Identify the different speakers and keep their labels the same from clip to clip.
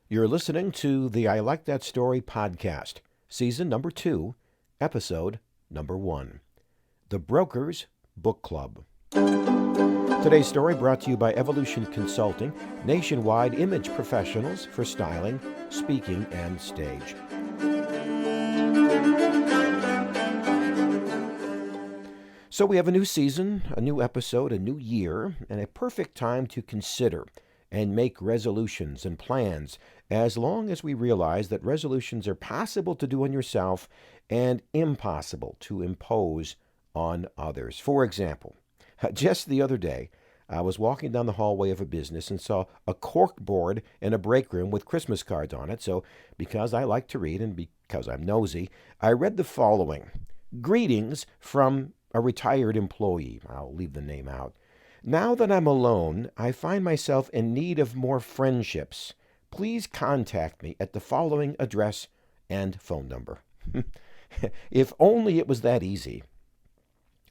Speaker 1: You're listening to the I Like That Story podcast, season number 2, episode number 1, The Brokers Book Club. Today's story brought to you by Evolution Consulting, nationwide image professionals for styling, speaking, and stage. So we have a new season, a new episode, a new year, and a perfect time to consider and make resolutions and plans, as long as we realize that resolutions are possible to do on yourself and impossible to impose on others. For example, just the other day, I was walking down the hallway of a business and saw a cork board in a break room with Christmas cards on it. So, because I like to read and because I'm nosy, I read the following: Greetings from a retired employee. I'll leave the name out. Now that I'm alone, I find myself in need of more friendships. Please contact me at the following address and phone number. If only it was that easy.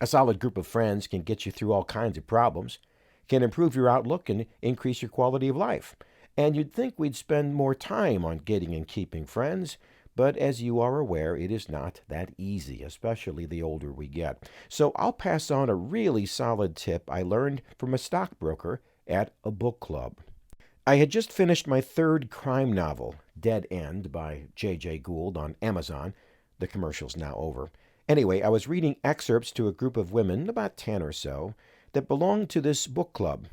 Speaker 1: A solid group of friends can get you through all kinds of problems, can improve your outlook and increase your quality of life. And you'd think we'd spend more time on getting and keeping friends, but as you are aware, it is not that easy, especially the older we get. So I'll pass on a really solid tip I learned from a stockbroker at a book club. I had just finished my third crime novel, Dead End, by J.J. Gould, on Amazon. The commercial's now over. Anyway, I was reading excerpts to a group of women, about 10 or so, that belonged to this book club.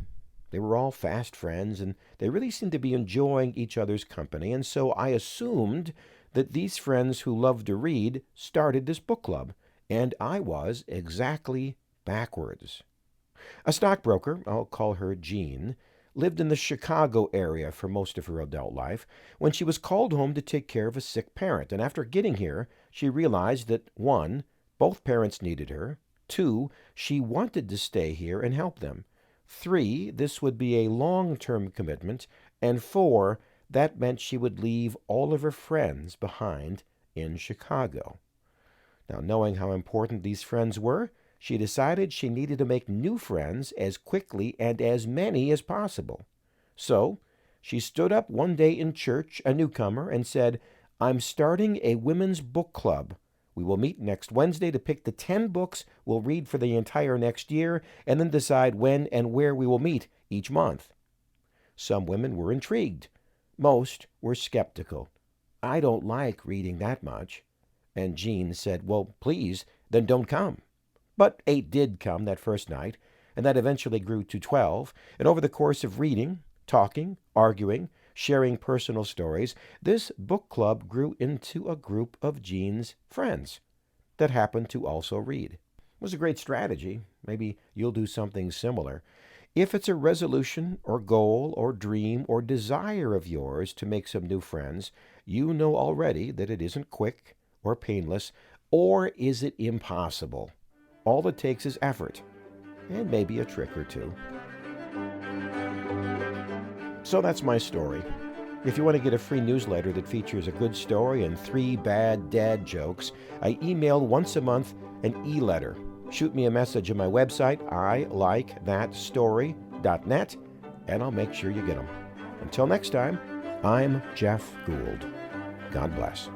Speaker 1: They were all fast friends, and they really seemed to be enjoying each other's company, and so I assumed that these friends who loved to read started this book club, and I was exactly backwards. A stockbroker, I'll call her Jean, lived in the Chicago area for most of her adult life when she was called home to take care of a sick parent, and after getting here, she realized that 1, both parents needed her, 2, she wanted to stay here and help them, 3, this would be a long-term commitment, and 4, that meant she would leave all of her friends behind in Chicago. Now, knowing how important these friends were, she decided she needed to make new friends as quickly and as many as possible. So, she stood up one day in church, a newcomer, and said, "I'm starting a women's book club. We will meet next Wednesday to pick the 10 books we'll read for the entire next year, and then decide when and where we will meet each month." Some women were intrigued. Most were skeptical. "I don't like reading that much." And Jean said, "Well, please, then don't come." But 8 did come that first night, and that eventually grew to 12. And over the course of reading, talking, arguing, sharing personal stories, this book club grew into a group of Jean's friends that happened to also read. It was a great strategy. Maybe you'll do something similar. If it's a resolution or goal or dream or desire of yours to make some new friends, you know already that it isn't quick or painless, or is it impossible. All it takes is effort, and maybe a trick or two. So that's my story. If you want to get a free newsletter that features a good story and 3 bad dad jokes, I email once a month an e-letter. Shoot me a message on my website, ilikethatstory.net, and I'll make sure you get them. Until next time, I'm Jeff Gould. God bless.